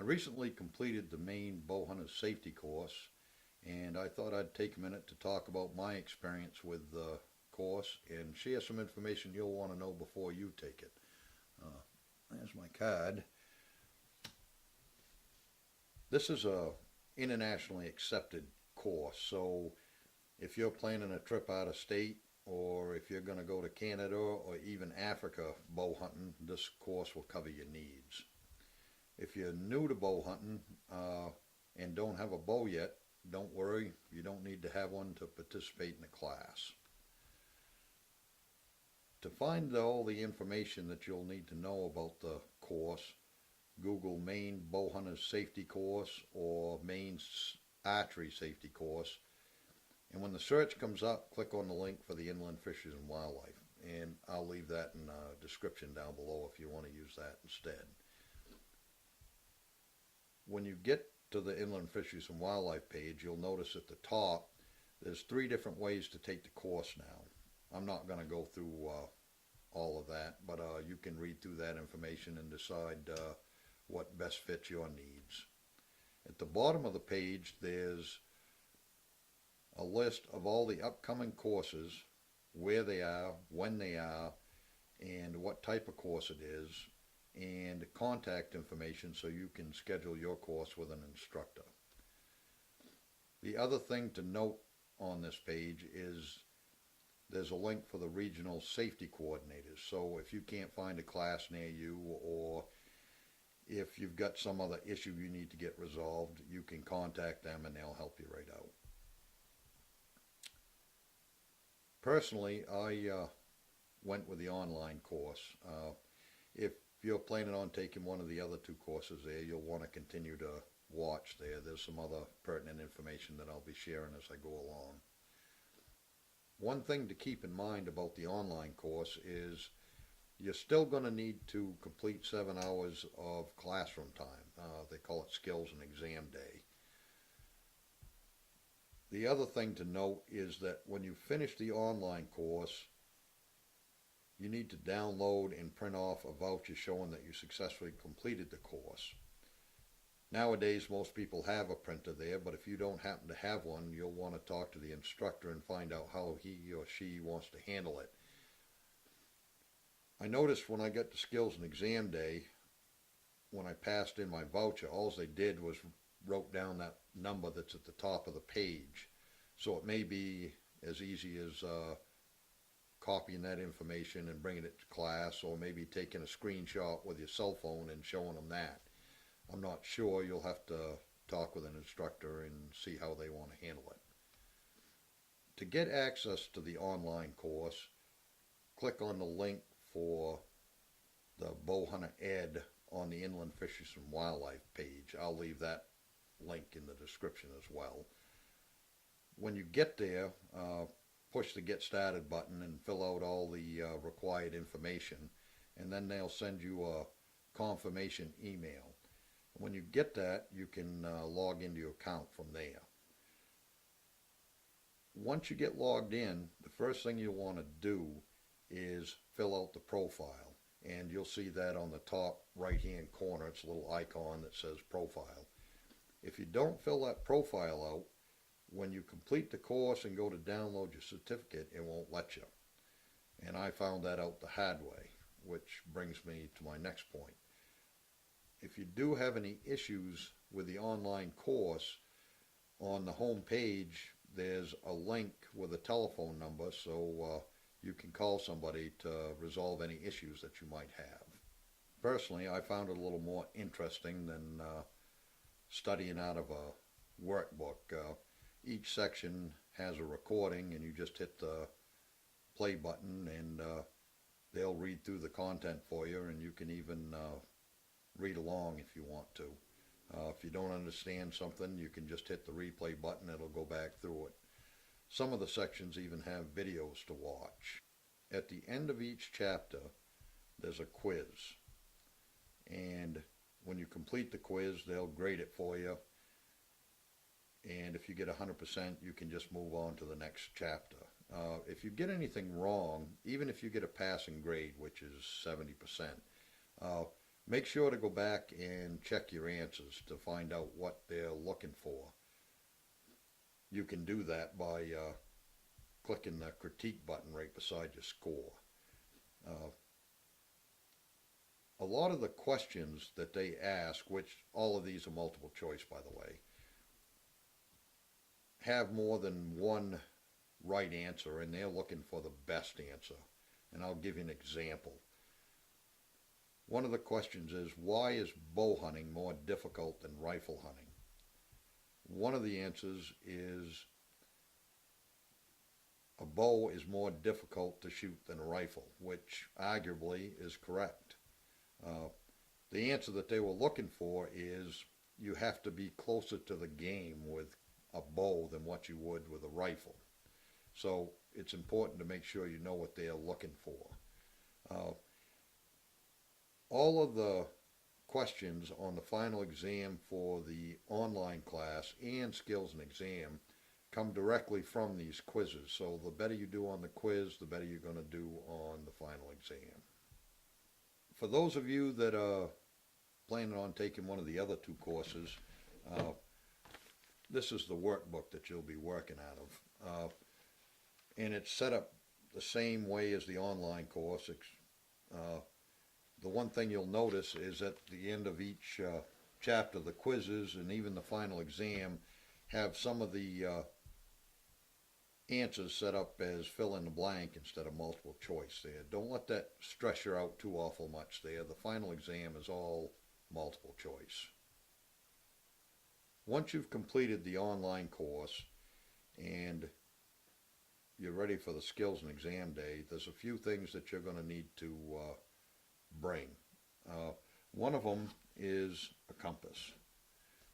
recently completed the Maine Bowhunters Safety Course, and I thought I'd take a minute to talk about my experience with the course and share some information you'll want to know before you take it. There's my card. This is a internationally accepted course, so if you're planning a trip out of state or if you're going to go to Canada or even Africa bow hunting, this course will cover your needs. If you're new to bow hunting and don't have a bow yet, don't worry, you don't need to have one to participate in the class. To find all the information that you'll need to know about the course, Google Maine Bowhunters Safety Course or Maine Archery Safety Course, and when the search comes up, click on the link for the Inland Fisheries and Wildlife, and I'll leave that in the description down below if you want to use that instead. When you get to the Inland Fisheries and Wildlife page, you'll notice at the top there's 3 different ways to take the course now. I'm not going to go through all of that, but you can read through that information and decide what best fits your needs. At the bottom of the page there's a list of all the upcoming courses, where they are, when they are, and what type of course it is, and contact information so you can schedule your course with an instructor. The other thing to note on this page is there's a link for the regional safety coordinators. So if you can't find a class near you, or if you've got some other issue you need to get resolved, you can contact them and they'll help you right out. Personally, I went with the online course. If you're planning on taking one of the other 2 courses there, you'll want to continue to watch there. There's some other pertinent information that I'll be sharing as I go along. One thing to keep in mind about the online course is you're still going to need to complete 7 hours of classroom time. They call it skills and exam day. The other thing to note is that when you finish the online course, you need to download and print off a voucher showing that you successfully completed the course. Nowadays, most people have a printer there, but if you don't happen to have one, you'll want to talk to the instructor and find out how he or she wants to handle it. I noticed when I got to skills and exam day, when I passed in my voucher, all they did was wrote down that number that's at the top of the page. So it may be as easy as copying that information and bringing it to class, or maybe taking a screenshot with your cell phone and showing them that. I'm not sure. You'll have to talk with an instructor and see how they want to handle it. To get access to the online course, click on the link for the Bowhunter Ed on the Inland Fisheries and Wildlife page. I'll leave that link in the description as well. When you get there, push the Get Started button and fill out all the required information, and then they'll send you a confirmation email. When you get that, you can log into your account from there. Once you get logged in, the first thing you want to do is fill out the profile, and you'll see that on the top right hand corner. It's a little icon that says profile. If you don't fill that profile out, when you complete the course and go to download your certificate, it won't let you. And I found that out the hard way, which brings me to my next point. If you do have any issues with the online course, on the home page there's a link with a telephone number, so you can call somebody to resolve any issues that you might have. Personally, I found it a little more interesting than studying out of a workbook. Each section has a recording, and you just hit the play button and they'll read through the content for you, and you can even read along if you want to. If you don't understand something, you can just hit the replay button. It'll go back through it. Some of the sections even have videos to watch. At the end of each chapter, there's a quiz. And when you complete the quiz, they'll grade it for you. And if you get 100%, you can just move on to the next chapter. If you get anything wrong, even if you get a passing grade, which is 70%, Make sure to go back and check your answers to find out what they're looking for. You can do that by clicking the critique button right beside your score. Uh, a lot of the questions that they ask, which all of these are multiple choice by the way, have more than one right answer, and they're looking for the best answer. And I'll give you an example. One of the questions is, why is bow hunting more difficult than rifle hunting? One of the answers is a bow is more difficult to shoot than a rifle, which arguably is correct. Uh, the answer that they were looking for is you have to be closer to the game with a bow than what you would with a rifle. So it's important to make sure you know what they're looking for. All of the questions on the final exam for the online class and skills and exam come directly from these quizzes. So the better you do on the quiz, the better you're going to do on the final exam. For those of you that are planning on taking one of the other two courses, this is the workbook that you'll be working out of. And it's set up the same way as the online course. The one thing you'll notice is at the end of each chapter, the quizzes and even the final exam have some of the answers set up as fill in the blank instead of multiple choice there. Don't let that stress you out too awful much there. The final exam is all multiple choice. Once you've completed the online course and you're ready for the skills and exam day, there's a few things that you're going to need to bring. One of them is a compass,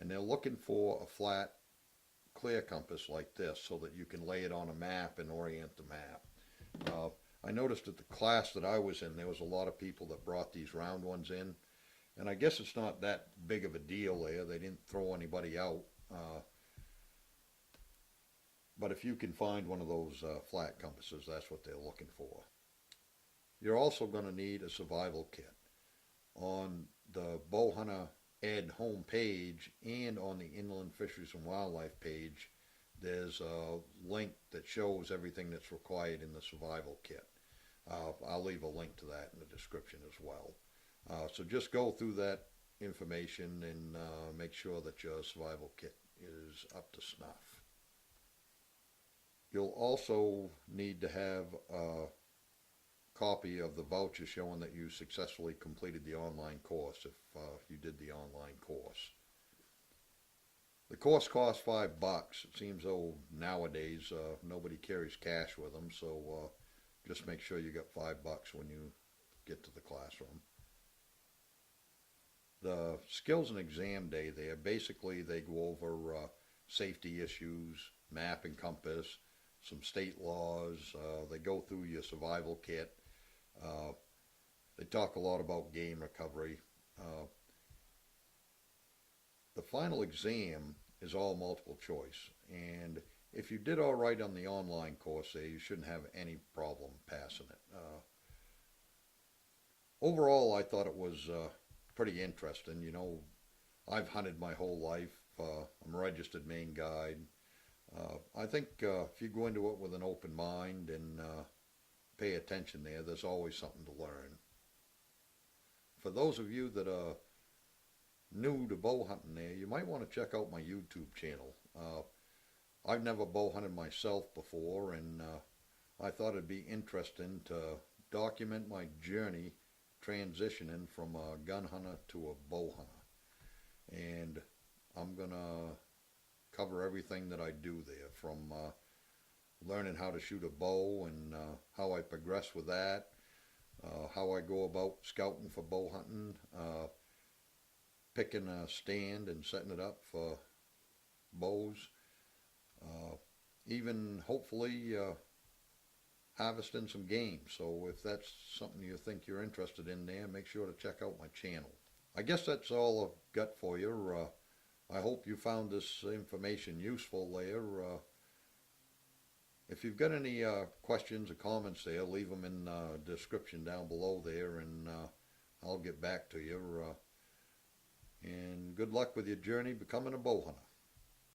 and they're looking for a flat, clear compass like this so that you can lay it on a map and orient the map. I noticed at the class that I was in, there was a lot of people that brought these round ones in, and I guess it's not that big of a deal there. They didn't throw anybody out. But if you can find one of those flat compasses, that's what they're looking for. You're also going to need a survival kit. On the Bowhunter Ed home page and on the Inland Fisheries and Wildlife page, there's a link that shows everything that's required in the survival kit. I'll leave a link to that in the description as well. So just go through that information and make sure that your survival kit is up to snuff. You'll also need to have a copy of the voucher showing that you successfully completed the online course if you did the online course. The course costs $5. It seems though nowadays nobody carries cash with them, so just make sure you got $5 when you get to the classroom. The skills and exam day there, basically they go over safety issues, map and compass, some state laws. They go through your survival kit. They talk a lot about game recovery. The final exam is all multiple choice, and if you did all right on the online course there, you shouldn't have any problem passing it. Overall, I thought it was pretty interesting. You know, I've hunted my whole life. I'm a registered Maine guide. I think if you go into it with an open mind and pay attention there, there's always something to learn. For those of you that are new to bow hunting there, you might want to check out my YouTube channel. I've never bow hunted myself before, and I thought it'd be interesting to document my journey transitioning from a gun hunter to a bow hunter. And I'm going to cover everything that I do there, from learning how to shoot a bow and how I progress with that, how I go about scouting for bow hunting, picking a stand and setting it up for bows, even hopefully harvesting some game. So if that's something you think you're interested in there, make sure to check out my channel. I guess that's all I've got for you. I hope you found this information useful there. If you've got any questions or comments there, leave them in the description down below there, and I'll get back to you. And good luck with your journey becoming a bow hunter.